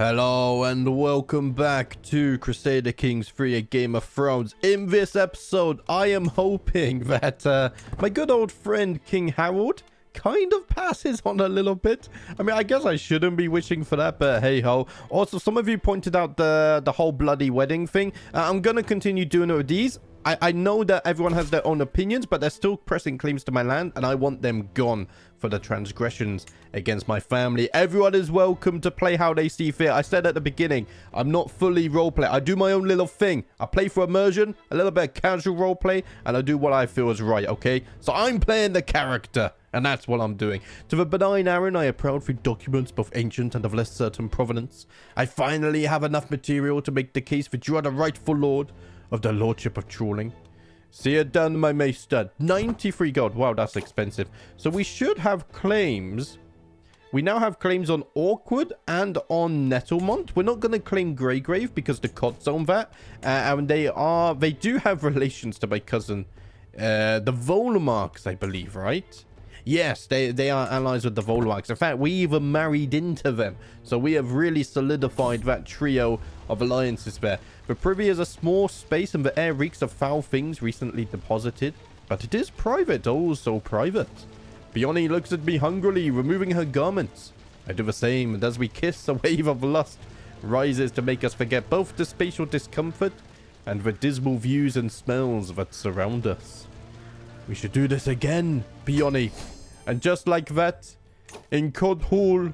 Hello and welcome back to Crusader Kings 3, a Game of Thrones. In this episode, I am hoping that my good old friend King Harold kind of passes on a little bit. I mean, I guess I shouldn't be wishing for that, but hey ho. Also, some of you pointed out the whole bloody wedding thing. I'm gonna continue doing it with these. I know that everyone has their own opinions, but they're still pressing claims to my land, and I want them gone for the transgressions against my family. Everyone is welcome to play how they see fit. I said at the beginning, I'm not fully roleplay. I do my own little thing. I play for immersion, a little bit of casual roleplay, and I do what I feel is right, okay? So I'm playing the character, and that's what I'm doing. To the benign Harren, I have prowled through documents, both ancient and of less certain provenance. I finally have enough material to make the case that you are the rightful lord of the lordship of trawling. See it done, my maester. 93 gold. Wow, that's expensive. So we should have claims. We now have claims on Awkward and on Nettlemont. We're not going to claim Greygrave because the Cots own that. And they do have relations to my cousin, the Volmarks, I believe, right? Yes, they are allies with the Volmarks. In fact, we even married into them. So we have really solidified that trio of alliances there. The privy is a small space and the air reeks of foul things recently deposited. But it is private, oh so private. Bioni looks at me hungrily, removing her garments. I do the same, and as we kiss, a wave of lust rises to make us forget both the spatial discomfort and the dismal views and smells that surround us. We should do this again, Bioni. And just like that, in Cod Hall,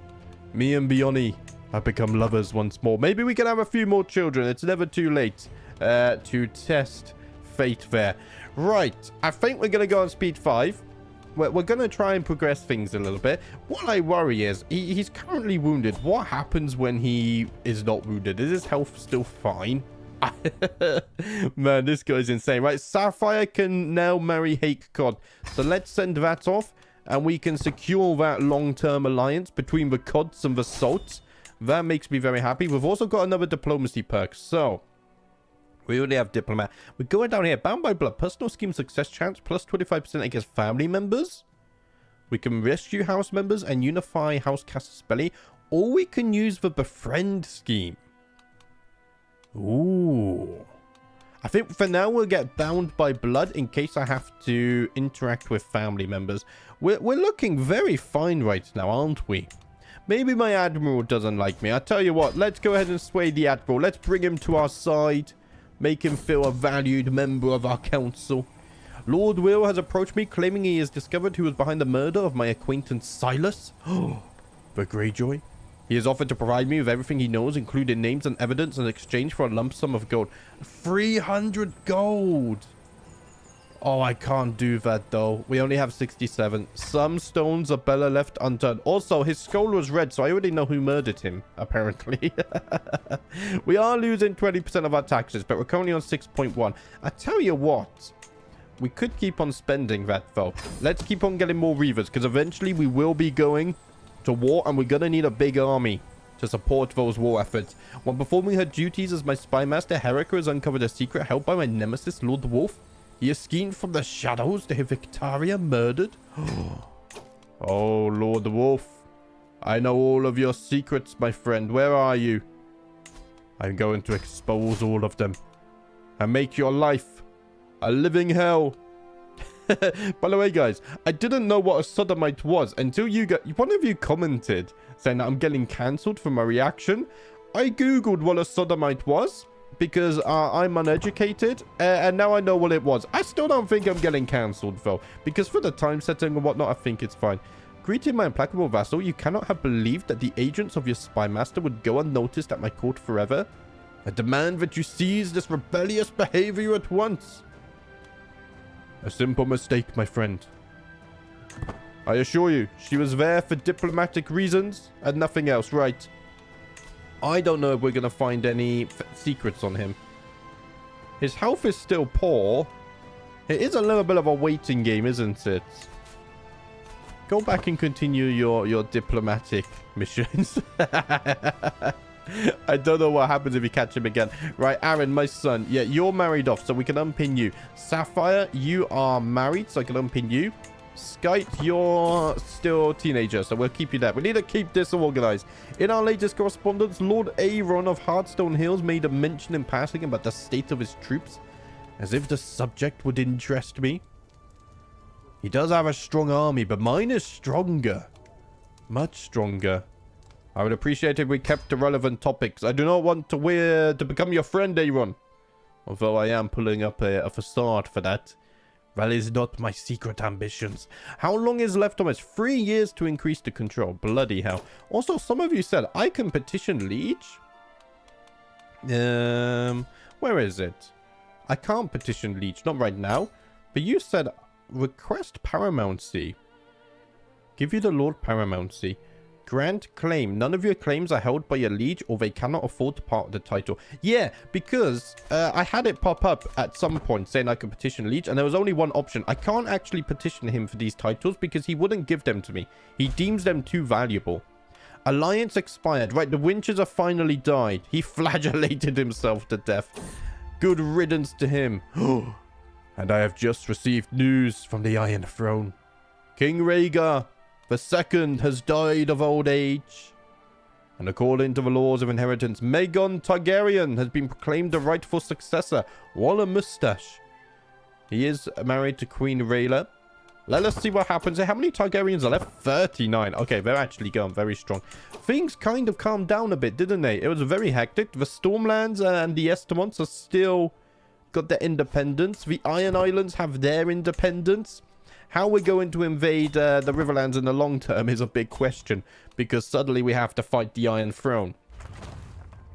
me and Bioni have become lovers once more. Maybe we can have a few more children. It's never too late to test fate there. Right, I think we're going to go on speed 5. We're going to try and progress things a little bit. What I worry is, he's currently wounded. What happens when he is not wounded? Is his health still fine? Man, this guy's insane. Right, Sapphire can now marry Hake Cod. So let's send that off. And we can secure that long-term alliance between the Cods and the Salts. That makes me very happy. We've also got another diplomacy perk. So, we already have diplomat. We're going down here. Bound by blood. Personal scheme success chance. Plus 25% against family members. We can rescue house members and unify House Casus. Or we can use the befriend scheme. Ooh. I think for now we'll get bound by blood in case I have to interact with family members. We're looking very fine right now, aren't we? Maybe my admiral doesn't like me. I tell you what, let's go ahead and sway the admiral. Let's bring him to our side. Make him feel a valued member of our council. Lord Will has approached me claiming he has discovered who was behind the murder of my acquaintance Silas. Oh, the Greyjoy. He has offered to provide me with everything he knows, including names and evidence, in exchange for a lump sum of gold. 300 gold! Oh, I can't do that, though. We only have 67. Some stones are better left unturned. Also, his skull was red, so I already know who murdered him, apparently. We are losing 20% of our taxes, but we're currently on 6.1. I tell you what. We could keep on spending that, though. Let's keep on getting more Reavers, because eventually we will be going to war, and we're gonna need a big army to support those war efforts. When performing her duties as my spy master, Herrica has uncovered a secret held by my nemesis, Lord the Wolf. He has schemed from the shadows to have Victoria murdered. Oh, Lord the Wolf. I know all of your secrets, my friend. Where are you? I'm going to expose all of them and make your life a living hell. By the way, guys, I didn't know what a sodomite was until one of you commented saying that I'm getting cancelled for my reaction. I googled what a sodomite was because I'm uneducated, and now I know what it was. I still don't think I'm getting cancelled, though, because for the time setting and whatnot, I think it's fine. Greeting, my implacable vassal. You cannot have believed that the agents of your spy master would go unnoticed at my court forever. I demand that you cease this rebellious behavior at once. A simple mistake, my friend. I assure you, she was there for diplomatic reasons and nothing else, right? I don't know if we're going to find any secrets on him. His health is still poor. It is a little bit of a waiting game, isn't it? Go back and continue your diplomatic missions. I don't know what happens if you catch him again. Right, Aaron, my son. Yeah, you're married off, so we can unpin you. Sapphire, you are married, so I can unpin you. Skite, you're still a teenager, so we'll keep you there. We need to keep this organized. In our latest correspondence, Lord Aaron of Hardstone Hills made a mention in passing about the state of his troops, as if the subject would interest me. He does have a strong army, but mine is stronger. Much stronger. I would appreciate if we kept the relevant topics. I do not want to become your friend, Aaron. Although I am pulling up a facade for that. That is not my secret ambitions. How long is left on us? 3 years to increase the control. Bloody hell. Also, some of you said I can petition Liege. Where is it? I can't petition Liege. Not right now. But you said request paramountcy. Give you the Lord Paramountcy. Grant claim. None of your claims are held by your liege or they cannot afford to part of the title. Yeah, because I had it pop up at some point saying I could petition liege and there was only one option. I can't actually petition him for these titles because he wouldn't give them to me. He deems them too valuable. Alliance expired. Right, the Winchers have finally died. He flagellated himself to death. Good riddance to him. And I have just received news from the Iron Throne. King Rhaegar the second has died of old age. And according to the laws of inheritance, Magon Targaryen has been proclaimed the rightful successor. What a mustache. He is married to Queen Rhaela. Let us see what happens. How many Targaryens are left? 39. Okay, they're actually going very strong. Things kind of calmed down a bit, didn't they? It was very hectic. The Stormlands and the Estemonts are still got their independence. The Iron Islands have their independence. How we're going to invade the Riverlands in the long term is a big question, because suddenly we have to fight the Iron Throne.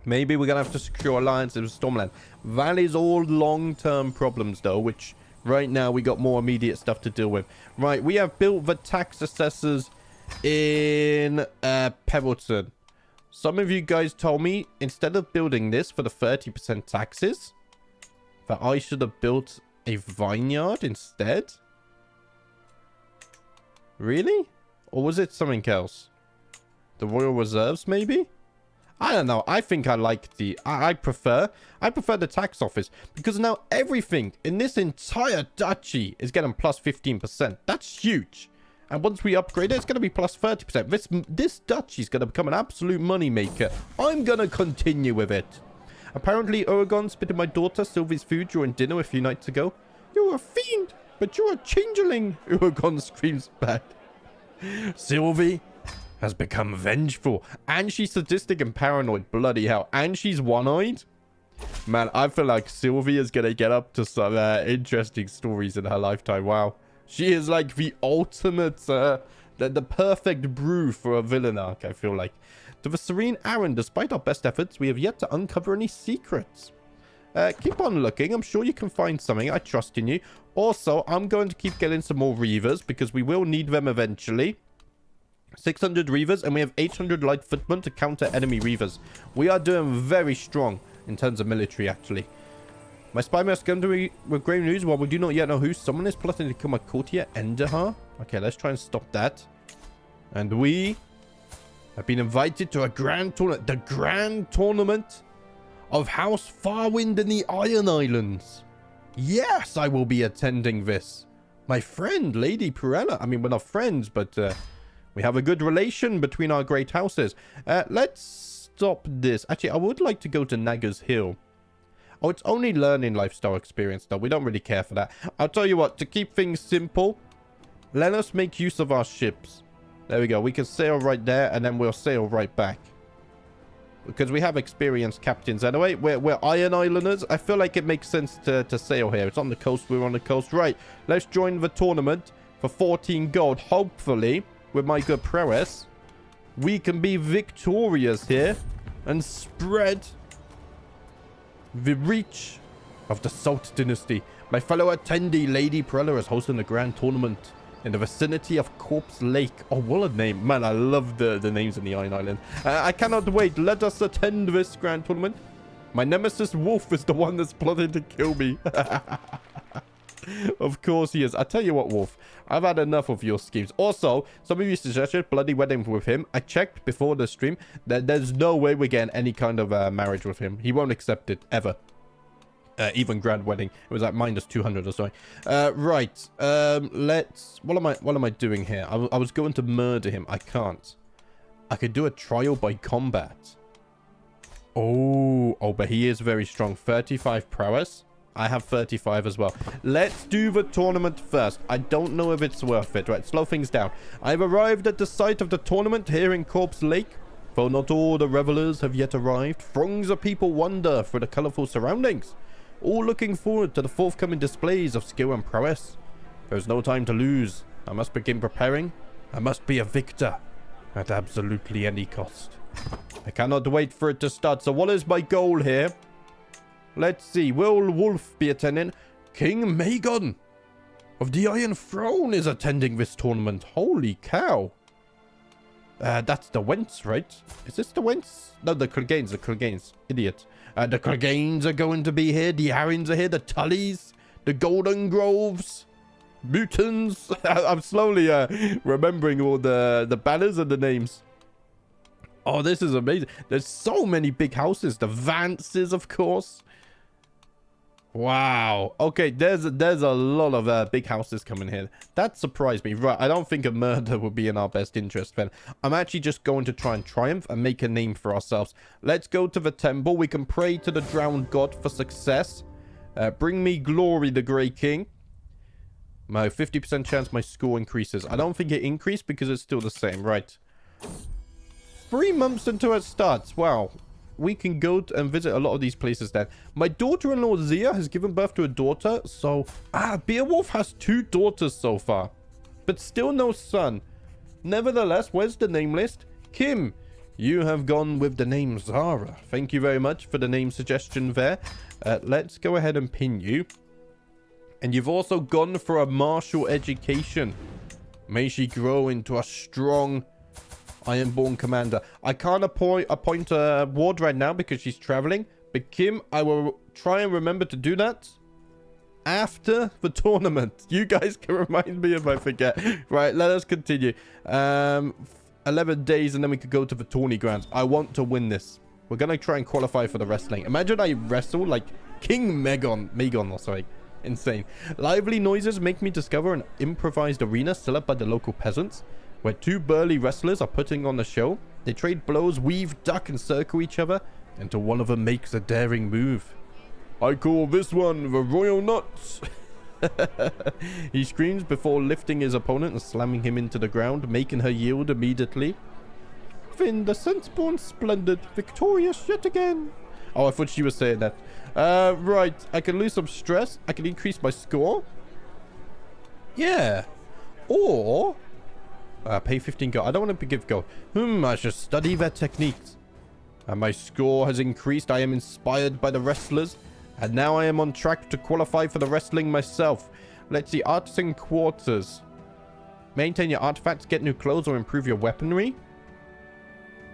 Maybe we're going to have to secure alliances with Stormland. That is all long-term problems, though, which right now we got more immediate stuff to deal with. Right, we have built the tax assessors in Pebbleton. Some of you guys told me, instead of building this for the 30% taxes, that I should have built a vineyard instead. Really? Or was it something else? The Royal Reserves, maybe? I don't know. I think I like the... I prefer the tax office. Because now everything in this entire duchy is getting plus 15%. That's huge. And once we upgrade it, it's going to be plus 30%. This duchy is going to become an absolute money maker. I'm going to continue with it. Apparently, Oregon spitted my daughter Sylvie's food during dinner a few nights ago. You're a fiend. But you're a changeling, Uragon screams back. Sylvie has become vengeful. And she's sadistic and paranoid. Bloody hell. And she's one-eyed. Man, I feel like Sylvie is going to get up to some interesting stories in her lifetime. Wow. She is like the ultimate, the perfect brew for a villain arc, I feel like. To the Serene Aaron, despite our best efforts, we have yet to uncover any secrets. Keep on looking. I'm sure you can find something. I trust in you. Also, I'm going to keep getting some more Reavers because we will need them eventually. 600 Reavers and we have 800 light footmen to counter enemy Reavers. We are doing very strong in terms of military, actually. My spy must come to me with great news. While we do not yet know who, someone is plotting to become a courtier Endahar. Okay, let's try and stop that. And we have been invited to a grand tournament. The grand tournament of House Farwind in the Iron Islands. Yes, I will be attending this. My friend, Lady Perella. I mean, we're not friends, but we have a good relation between our great houses. Let's stop this. Actually, I would like to go to Naga's Hill. Oh, it's only learning lifestyle experience, though. We don't really care for that. I'll tell you what, to keep things simple, let us make use of our ships. There we go. We can sail right there, and then we'll sail right back. Because we have experienced captains anyway. We're Iron Islanders. I feel like it makes sense to sail here. It's on the coast. We're on the coast. Right. Let's join the tournament for 14 gold. Hopefully, with my good prowess, we can be victorious here and spread the reach of the Salt Dynasty. My fellow attendee, Lady Perella, is hosting a grand tournament in the vicinity of Corpse Lake. Oh, what a name. Man, I love the names in the Iron Island. I cannot wait. Let us attend this grand tournament. My nemesis Wolf is the one that's plotting to kill me. Of course he is. I tell you what, Wolf. I've had enough of your schemes. Also, some of you suggested bloody wedding with him. I checked before the stream that there's no way we're getting any kind of marriage with him. He won't accept it, ever. Even grand wedding. It was like minus 200 or something. Right. Let's... What am I doing here? I was going to murder him. I can't. I could do a trial by combat. Oh, but he is very strong. 35 prowess. I have 35 as well. Let's do the tournament first. I don't know if it's worth it. Right, slow things down. I've arrived at the site of the tournament here in Corpse Lake. Though not all the revelers have yet arrived, throngs of people wander through the colorful surroundings, all looking forward to the forthcoming displays of skill and prowess. There's no time to lose. I must begin preparing. I must be a victor at absolutely any cost. I cannot wait for it to start. So what is my goal here? Let's see. Will Wolf be attending? King Magon of the Iron Throne is attending this tournament. Holy cow. That's the Wentz, right? Is this the Wentz? No, the Cleganes. Idiot. The Cleganes are going to be here. The Harrens are here. The Tullys. The Golden Groves. Mutons. I'm slowly remembering all the banners and the names. Oh, this is amazing. There's so many big houses. The Vances, of course. Wow. Okay, there's a lot of big houses coming here. That surprised me. Right, I don't think a murder would be in our best interest then. I'm actually just going to try and triumph and make a name for ourselves. Let's go to the temple. We can pray to the drowned god for success. Bring me glory, the Grey King. My 50% chance my score increases. I don't think it increased because it's still the same. Right. 3 months until it starts. Wow. We can go and visit a lot of these places then. My daughter-in-law Zia has given birth to a daughter. So, Beowulf has 2 daughters so far. But still no son. Nevertheless, where's the name list? Kim, you have gone with the name Zara. Thank you very much for the name suggestion there. Let's go ahead and pin you. And you've also gone for a martial education. May she grow into a strong Ironborn commander. I can't appoint a ward right now because she's traveling. But Kim, I will try and remember to do that after the tournament. You guys can remind me if I forget. Right, let us continue. 11 days and then we could go to the tourney grounds. I want to win this. We're going to try and qualify for the wrestling. Imagine I wrestle like King Magon or something. Insane. Lively noises make me discover an improvised arena set up by the local peasants, where 2 burly wrestlers are putting on a show. They trade blows, weave, duck, and circle each other until one of them makes a daring move. I call this one the Royal Nuts. He screams before lifting his opponent and slamming him into the ground, making her yield immediately. Finn, the sense-born splendid, victorious yet again. Oh, I thought she was saying that. Right. I can lose some stress. I can increase my score. Yeah. Or... pay 15 gold. I don't want to give gold. I should study their techniques. And my score has increased. I am inspired by the wrestlers. And now I am on track to qualify for the wrestling myself. Let's see. Artisan quarters. Maintain your artifacts, get new clothes, or improve your weaponry.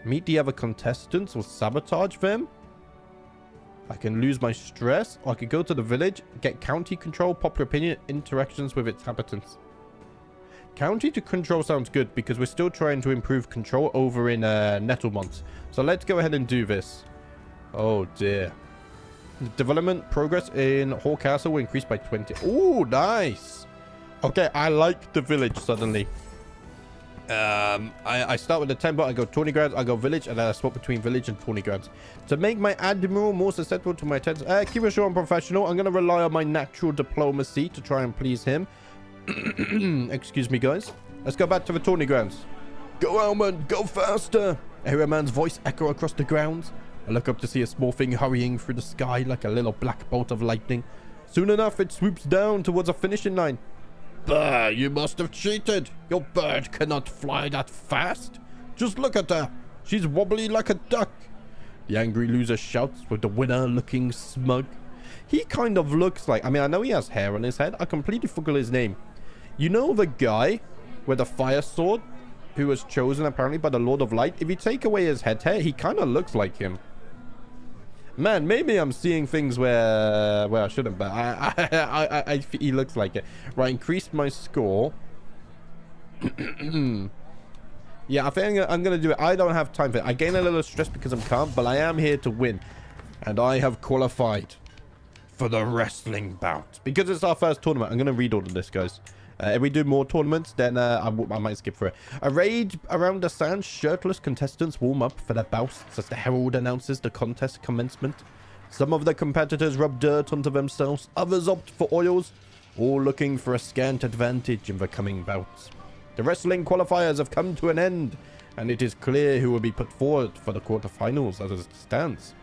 Meet the other contestants or sabotage them. I can lose my stress. Or I could go to the village, get county control, popular opinion, interactions with its inhabitants. County to control sounds good because we're still trying to improve control over in Nettlemont. So let's go ahead and do this. Oh dear. Development progress in Hoare Castle will increase by 20. Oh, nice. Okay, I like the village suddenly. I start with the temple, I go tourney grounds, I go village, and then I swap between village and tourney grounds. To make my admiral more susceptible to my attempts, keep it short and professional. I'm going to rely on my natural diplomacy to try and please him. Excuse me, guys. Let's go back to the tourney grounds. Go, Almond, go faster! I hear a man's voice echo across the grounds. I look up to see a small thing hurrying through the sky like a little black bolt of lightning. Soon enough, it swoops down towards a finishing line. Bah, you must have cheated. Your bird cannot fly that fast. Just look at her. She's wobbly like a duck. The angry loser shouts with the winner looking smug. He kind of looks like... I mean, I know he has hair on his head. I completely forgot his name. You know the guy with the fire sword who was chosen apparently by the Lord of Light? If you take away his head hair, he kind of looks like him. Man, maybe I'm seeing things where I shouldn't, but he looks like it. Right, increased my score. Yeah, I think I'm going to do it. I don't have time for it. I gain a little stress because I'm calm, but I am here to win. And I have qualified for the wrestling bout. Because it's our first tournament, I'm going to read all of this, guys. If we do more tournaments, then I might skip through it. Arrayed around the sand, shirtless contestants warm up for their bouts as the herald announces the contest commencement. Some of the competitors rub dirt onto themselves, others opt for oils, all looking for a scant advantage in the coming bouts. The wrestling qualifiers have come to an end, and it is clear who will be put forward for the quarterfinals as it stands.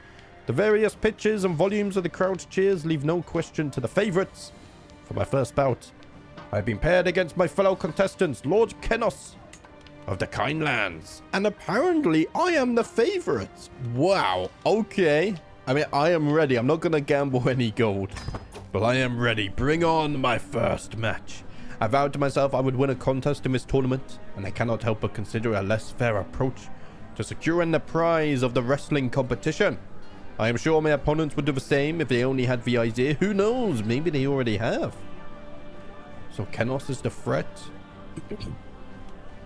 The various pitches and volumes of the crowd's cheers leave no question to the favourites. For my first bout, I've been paired against my fellow contestants, Lord Kenos of the Kindlands. And apparently, I am the favourite. Wow, okay. I mean, I am ready. I'm not going to gamble any gold, but I am ready. Bring on my first match. I vowed to myself I would win a contest in this tournament, and I cannot help but consider a less fair approach to securing the prize of the wrestling competition. I am sure my opponents would do the same if they only had the idea. Who knows? Maybe they already have. So Kenos is the threat.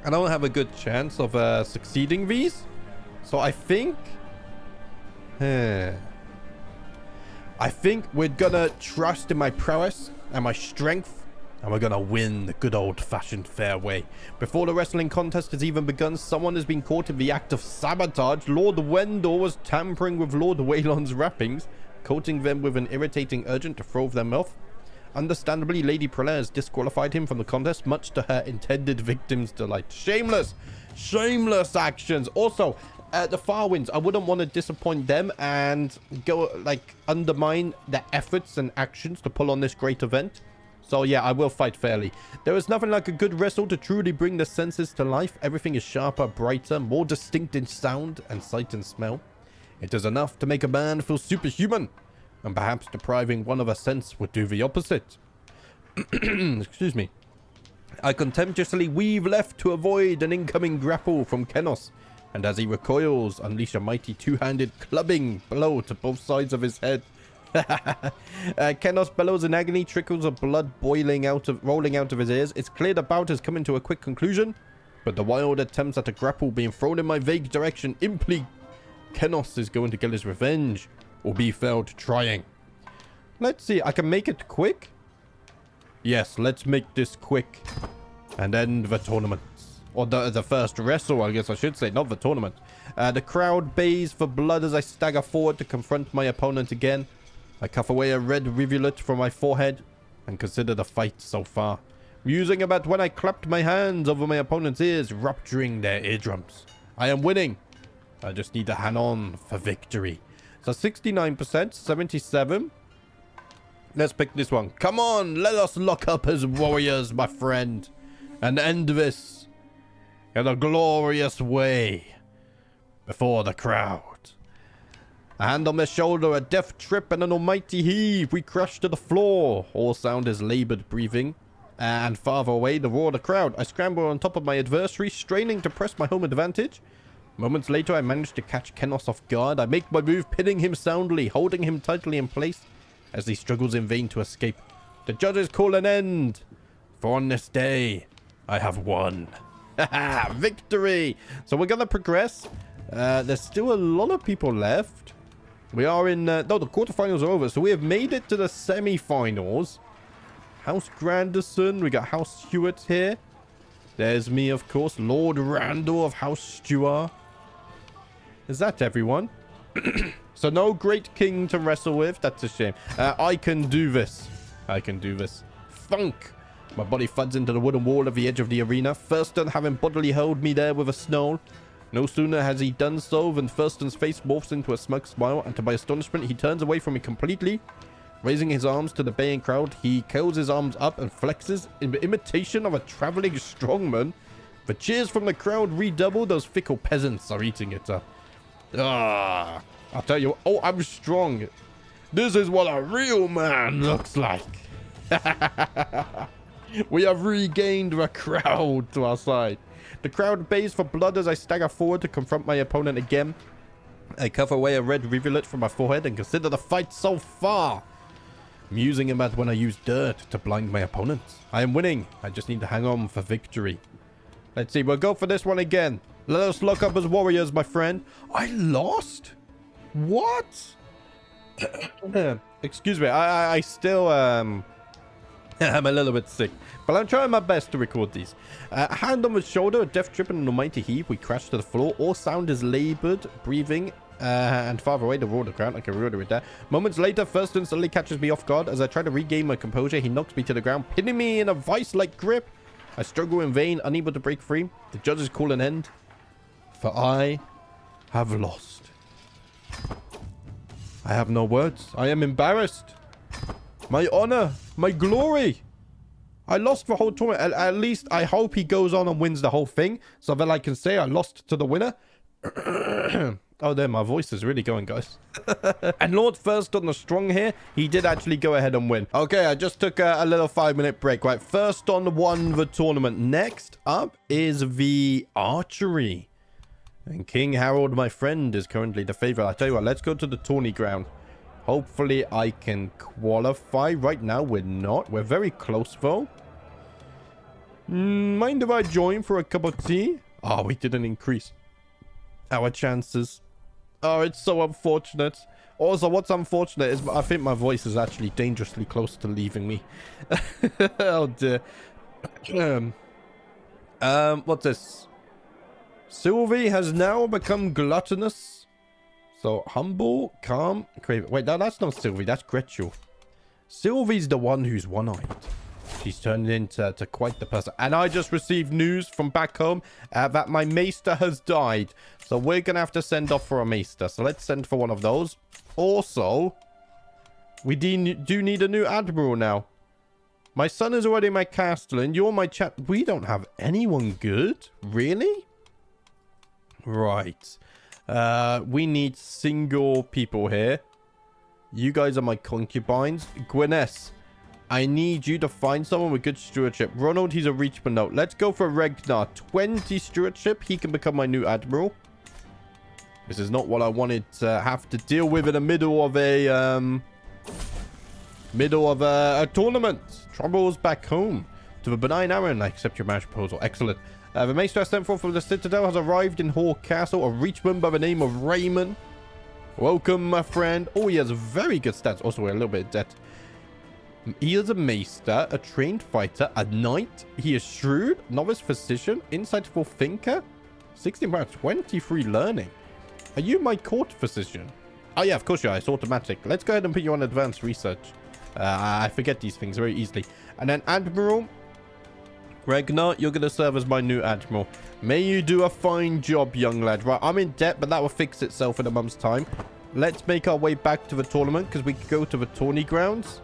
I don't have a good chance of succeeding these. So I think... I think we're gonna trust in my prowess and my strength, and we're gonna win the good old-fashioned fair way. Before the wrestling contest has even begun, someone has been caught in the act of sabotage. Lord Wendor was tampering with Lord Waylon's wrappings, coating them with an irritating urgent to throw them off. Understandably, Lady Prelaire has disqualified him from the contest, much to her intended victim's delight. Shameless! Shameless actions! Also, the Farwinds, I wouldn't want to disappoint them and go, like, undermine their efforts and actions to pull on this great event. So, yeah, I will fight fairly. There is nothing like a good wrestle to truly bring the senses to life. Everything is sharper, brighter, more distinct in sound and sight and smell. It is enough to make a man feel superhuman, and perhaps depriving one of a sense would do the opposite. Excuse me. I contemptuously weave left to avoid an incoming grapple from Kenos, and as he recoils, unleash a mighty two-handed clubbing blow to both sides of his head. Kenos bellows in agony, trickles of blood rolling out of his ears. It's clear the bout has come into a quick conclusion, but the wild attempts at a grapple being thrown in my vague direction imply Kenos is going to get his revenge, or be failed trying. Let's see, I can make it quick? Yes, let's make this quick and end the tournament. Or the first wrestle, I guess I should say, not the tournament. The crowd bays for blood as I stagger forward to confront my opponent again. I cuff away a red rivulet from my forehead and consider the fight so far, musing about when I clapped my hands over my opponent's ears, rupturing their eardrums. I am winning. I just need to hang on for victory. So 69%, 77. Let's pick this one. Come on, let us lock up as warriors, my friend, and end this in a glorious way before the crowd. A hand on my shoulder, a deft trip, and an almighty heave. We crash to the floor. All sound is labored breathing. And farther away, the roar of the crowd. I scramble on top of my adversary, straining to press my home advantage. Moments later, I manage to catch Kenos off guard. I make my move, pinning him soundly, holding him tightly in place as he struggles in vain to escape. The judges call an end. For on this day, I have won. Victory! So we're going to progress. There's still a lot of people left. We are in... no, the quarterfinals are over. So we have made it to the semi-finals. House Grandison. We got House Stewart here. There's me, of course. Lord Randall of House Stewart. Is that everyone? So no great king to wrestle with. That's a shame. I can do this. I can do this. Thunk! My body thuds into the wooden wall at the edge of the arena. Thurston having bodily held me there with a snarl. No sooner has he done so than Thurston's face morphs into a smug smile, and to my astonishment, he turns away from me completely. Raising his arms to the baying crowd, he curls his arms up and flexes in imitation of a traveling strongman. The cheers from the crowd redouble. Those fickle peasants are eating it up. I'll tell you. Oh, I'm strong. This is what a real man looks like. We have regained the crowd to our side. The crowd bays for blood as I stagger forward to confront my opponent again. I cuff away a red rivulet from my forehead and consider the fight so far, musing about when I use dirt to blind my opponent. I am winning. I just need to hang on for victory. Let's see. We'll go for this one again. Let us lock up as warriors, my friend. I lost? What? Excuse me. I still, I'm a little bit sick. But I'm trying my best to record these. Hand on the shoulder, a death trip and an almighty heave. We crash to the floor. All sound is labored, breathing, and farther away to roar the ground. Like a ruler with that. Moments later, Thurston suddenly catches me off guard. As I try to regain my composure, he knocks me to the ground, pinning me in a vice-like grip. I struggle in vain, unable to break free. The judges call an end. For I have lost. I have no words. I am embarrassed. My honor, my glory. I lost the whole tournament. At least I hope he goes on and wins the whole thing, so that I can say I lost to the winner. Oh, there, my voice is really going, guys. And Lord Thurston the Strong here, he did actually go ahead and win. Okay, I just took a little 5-minute break. Right, Thurston won the tournament. Next up is the archery. And King Harold, my friend, is currently the favorite. I tell you what, let's go to the tourney ground. Hopefully I can qualify. Right now, we're not. We're very close, though. Mind if I join for a cup of tea? Oh, we didn't increase our chances. Oh, it's so unfortunate. Also, what's unfortunate is I think my voice is actually dangerously close to leaving me. Oh, dear. What's this? Sylvie has now become gluttonous. So, humble, calm, crave. Wait, no, that's not Sylvie. That's Gretchen. Sylvie's the one who's one-eyed. She's turned into quite the person. And I just received news from back home that my maester has died. So we're going to have to send off for a maester. So let's send for one of those. Also, we do need a new admiral now. My son is already my castellan. You're my chap. We don't have anyone good? Really? Right. We need single people here. You guys are my concubines. Gwyneth, I need you to find someone with good stewardship. Ronald, he's a reach but no. Let's go for Regnar. 20 stewardship. He can become my new admiral. This is not what I wanted to have to deal with in the middle of a tournament. Troubles back home. To the benign Aaron, I accept your marriage proposal. Excellent. The maester I sent for from the Citadel has arrived in Hoare Castle. A reachman by the name of Raymond. Welcome, my friend. Oh, he has very good stats. Also, we're a little bit in debt. He is a maester, a trained fighter, a knight. He is shrewd, novice physician, insightful thinker. 16 power, 23 learning. Are you my court physician? Oh, yeah, of course you are. It's automatic. Let's go ahead and put you on advanced research. I forget these things very easily. And then Admiral Regnar, you're going to serve as my new Admiral. May you do a fine job, young lad. Right, I'm in debt, but that will fix itself in a month's time. Let's make our way back to the tournament, because we can go to the tourney grounds.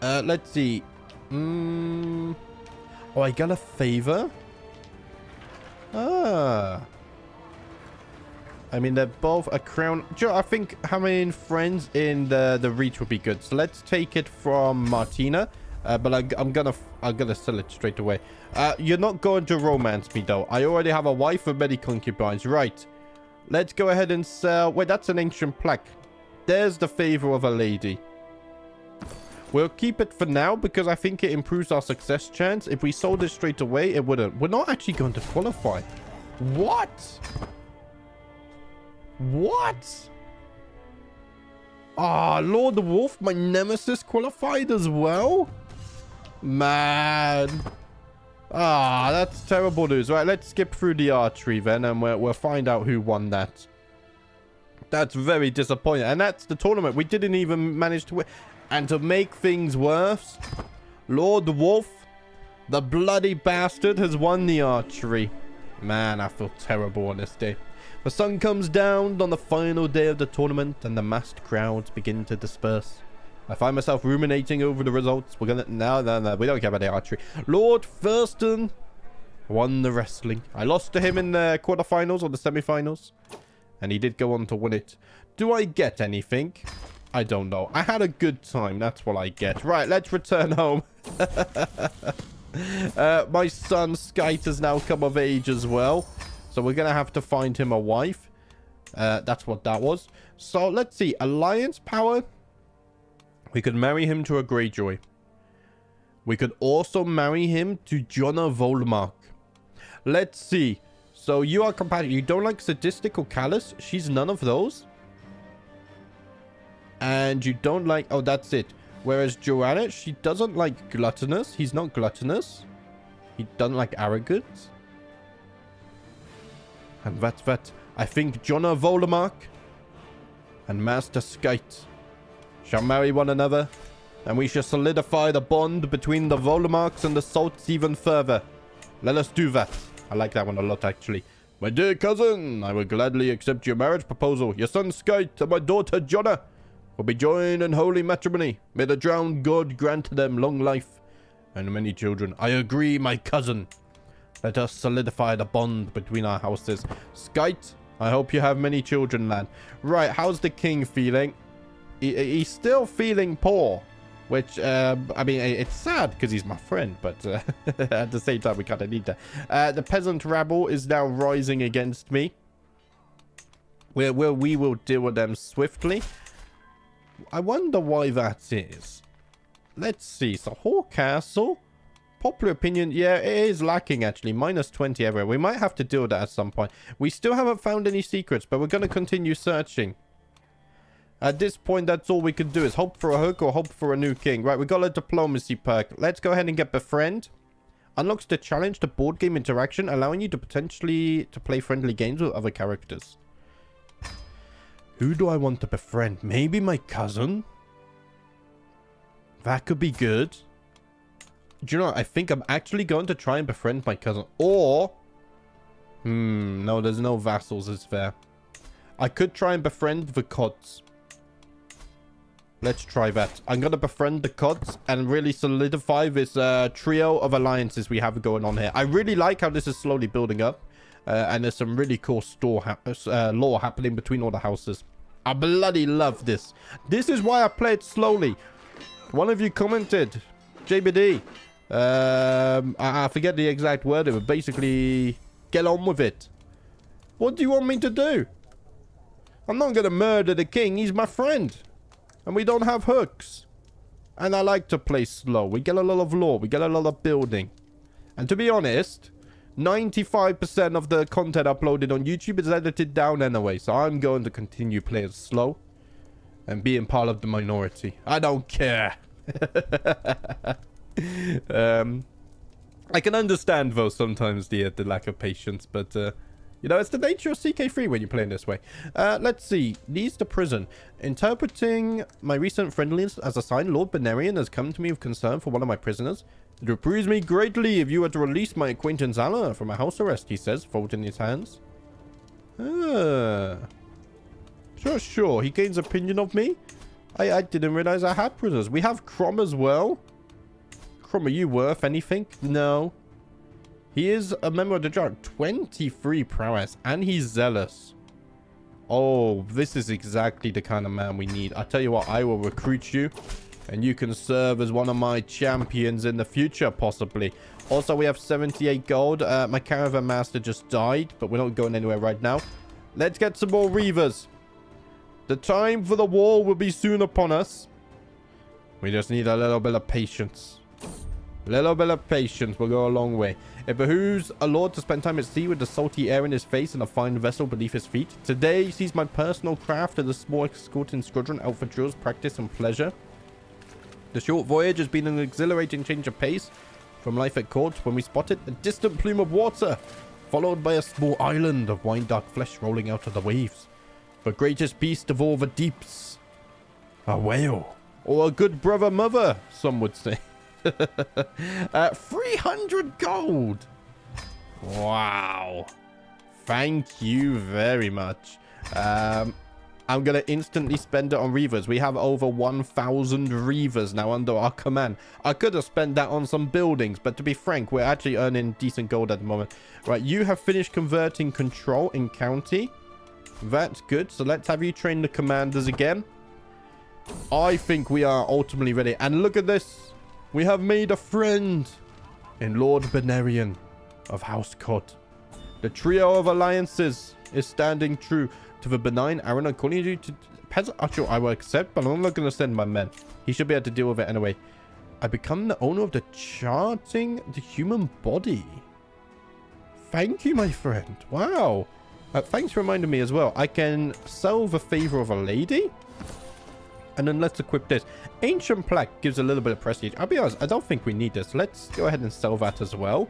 Let's see. Oh, I got a favor? Ah. I mean, they're both a crown. Sure, I think having friends in the reach would be good. So let's take it from Martina. But I'm gonna sell it straight away. You're not going to romance me, though. I already have a wife and many concubines. Right. Let's go ahead and sell. Wait, that's an ancient plaque. There's the favor of a lady. We'll keep it for now because I think it improves our success chance. If we sold it straight away, it wouldn't. We're not actually going to qualify. What? What? Ah, Lord the Wolf, my nemesis, qualified as well? Man. Ah, that's terrible news. Right, let's skip through the archery then, and we'll find out who won that. That's very disappointing. And that's the tournament. We didn't even manage to win. And to make things worse, Lord the Wolf, the bloody bastard, has won the archery. Man, I feel terrible on this day. The sun comes down on the final day of the tournament, and the massed crowds begin to disperse. I find myself ruminating over the results. We're gonna... No, we don't care about the archery. Lord Thurston won the wrestling. I lost to him in the quarterfinals or the semifinals, and he did go on to win it. Do I get anything? I don't know. I had a good time. That's what I get. Right, let's return home. My son, Skyte, has now come of age as well. So we're going to have to find him a wife. That's what that was. So let's see. Alliance power. We could marry him to a Greyjoy. We could also marry him to Jonna Volmark. Let's see. So you are compatible. You don't like sadistic or callous? She's none of those. And you don't like... Oh, that's it. Whereas Joanna, she doesn't like gluttonous. He's not gluttonous. He doesn't like arrogant. And that. I think Jonna Voldemort and Master Skite shall marry one another. And we shall solidify the bond between the Voldemorts and the Salts even further. Let us do that. I like that one a lot, actually. My dear cousin, I will gladly accept your marriage proposal. Your son Skite and my daughter Jonna will be joined in holy matrimony. May the drowned god grant them long life and many children. I agree, my cousin. Let us solidify the bond between our houses. Skite, I hope you have many children, lad. Right, how's the king feeling? He's still feeling poor. Which, I mean, it's sad because he's my friend, but at the same time, we kind of need that. The peasant rabble is now rising against me. We will deal with them swiftly. I wonder why that is. Let's see. So, Hoare Castle. Popular opinion. Yeah, it is lacking, actually. -20 everywhere. We might have to deal with that at some point. We still haven't found any secrets, but we're going to continue searching. At this point, that's all we can do is hope for a hook or hope for a new king. Right, we got a diplomacy perk. Let's go ahead and get befriend. Unlocks the challenge to board game interaction, allowing you to potentially play friendly games with other characters. Who do I want to befriend? Maybe my cousin? That could be good. Do you know what? I think I'm actually going to try and befriend my cousin. Or... no, there's no vassals, is there? I could try and befriend the Cods. Let's try that. I'm going to befriend the Cods and really solidify this trio of alliances we have going on here. I really like how this is slowly building up. And there's some really cool lore happening between all the houses. I bloody love this. This is why I play it slowly. One of you commented, JBD. I forget the exact word, but basically, get on with it. What do you want me to do? I'm not going to murder the king. He's my friend. And we don't have hooks. And I like to play slow. We get a lot of lore. We get a lot of building. And to be honest, 95% of the content uploaded on YouTube is edited down anyway. So I'm going to continue playing slow. And being part of the minority. I don't care. I can understand, though, sometimes the lack of patience. But... you know, it's the nature of CK3 when you're playing this way. Let's see. Leads to prison. Interpreting my recent friendliness as a sign, Lord Benarian has come to me with concern for one of my prisoners. It would please me greatly if you were to release my acquaintance Anna from a house arrest, he says, folding his hands. Sure. He gains opinion of me. I didn't realize I had prisoners. We have Crom as well. Crom, are you worth anything? No. He is a member of the Jar. 23 prowess. And he's zealous. Oh, this is exactly the kind of man we need. I tell you what, I will recruit you. And you can serve as one of my champions in the future, possibly. Also, we have 78 gold. My caravan master just died. But we're not going anywhere right now. Let's get some more reavers. The time for the war will be soon upon us. We just need a little bit of patience. A little bit of patience will go a long way. It behooves a lord to spend time at sea with the salty air in his face and a fine vessel beneath his feet. Today he sees my personal craft as a small escorting squadron out for drills, practice, and pleasure. The short voyage has been an exhilarating change of pace from life at court when we spotted a distant plume of water, followed by a small island of wine-dark flesh rolling out of the waves. The greatest beast of all the deeps. A whale. Or a good brother mother, some would say. 300 gold. Wow. Thank you very much. I'm going to instantly spend it on reavers. We have over 1,000 reavers now under our command. I could have spent that on some buildings, but to be frank, we're actually earning decent gold at the moment. Right, you have finished converting control in county. That's good. So let's have you train the commanders again. I think we are ultimately ready. And look at this. We have made a friend in Lord Benarian of House Court. The trio of alliances is standing true to the benign Harren according to peasant. Actually, I will accept, but I'm not going to send my men. He should be able to deal with it anyway. I become the owner of the charting the human body. Thank you, my friend. Wow. Thanks for reminding me as well. I can sell the favor of a lady. And then let's equip this. Ancient plaque gives a little bit of prestige. I'll be honest, I don't think we need this. Let's go ahead and sell that as well.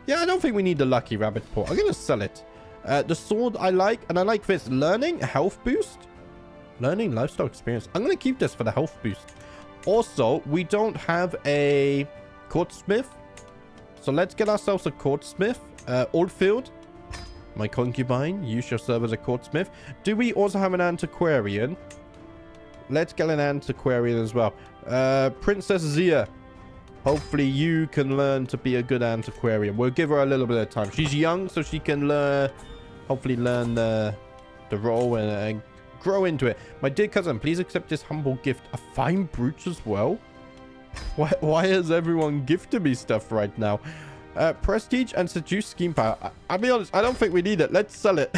Yeah, I don't think we need the lucky rabbit paw. I'm going to sell it. The sword I like, and I like this. Learning, health boost. Learning, lifestyle experience. I'm going to keep this for the health boost. Also, we don't have a courtsmith. So let's get ourselves a courtsmith. Oldfield, my concubine, you shall serve as a courtsmith. Do we also have an antiquarian? Let's get an antiquarian as well. Princess Zia. Hopefully you can learn to be a good antiquarian. We'll give her a little bit of time. She's young, so she can hopefully learn the role and grow into it. My dear cousin, please accept this humble gift. A fine brooch as well? Why has everyone gifted me stuff right now? Prestige and seduce scheme power. I'll be honest, I don't think we need it. Let's sell it.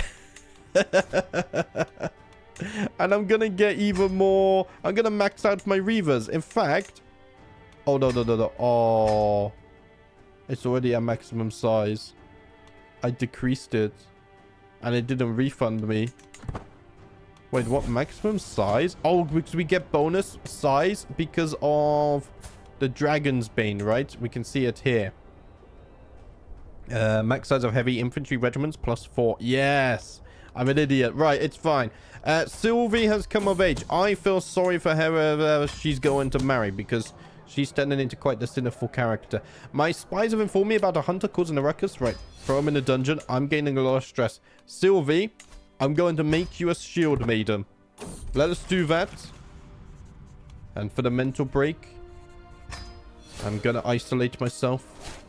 And I'm gonna get even more. I'm gonna max out my reavers. In fact, oh no. Oh, it's already a maximum size. I decreased it and it didn't refund me. Wait, what maximum size? Oh, because we get bonus size because of the Dragon's Bane, right? We can see it here. Max size of heavy infantry regiments +4. Yes, I'm an idiot. Right, it's fine. Sylvie has come of age. I feel sorry for her she's going to marry because she's turning into quite the sinful character. My spies have informed me about a hunter causing a ruckus. Right, throw him in a dungeon. I'm gaining a lot of stress. Sylvie, I'm going to make you a shield maiden. Let us do that. And for the mental break, I'm going to isolate myself.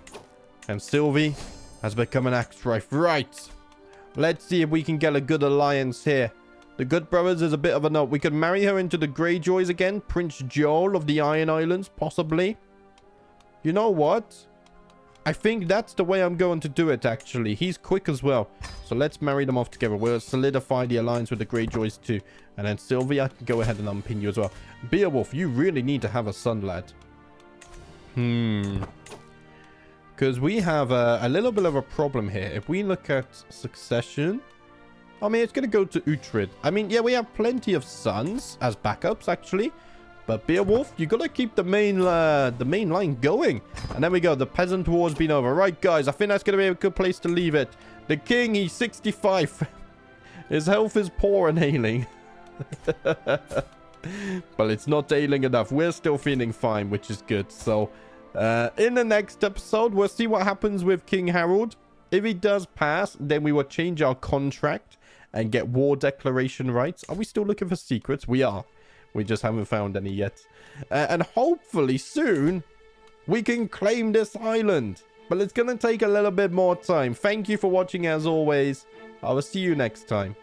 And Sylvie has become an axe wife. Right. Let's see if we can get a good alliance here. The Good Brothers is a bit of a note. We could marry her into the Greyjoys again. Prince Joel of the Iron Islands, possibly. You know what? I think that's the way I'm going to do it, actually. He's quick as well. So let's marry them off together. We'll solidify the alliance with the Greyjoys too. And then Sylvie, I can go ahead and unpin you as well. Beowulf, you really need to have a son, lad. Because we have a little bit of a problem here. If we look at succession, I mean, it's going to go to Uhtred. I mean, yeah, we have plenty of sons as backups, actually. But Beowulf, you got to keep the main line going. And then we go. The peasant war's been over. Right, guys, I think that's going to be a good place to leave it. The king, he's 65. His health is poor and ailing. But it's not ailing enough. We're still feeling fine, which is good. So, in the next episode, we'll see what happens with King Harold. If he does pass, then we will change our contract and get war declaration rights. Are we still looking for secrets? We are. We just haven't found any yet. And hopefully soon, we can claim this island. But it's going to take a little bit more time. Thank you for watching as always. I will see you next time.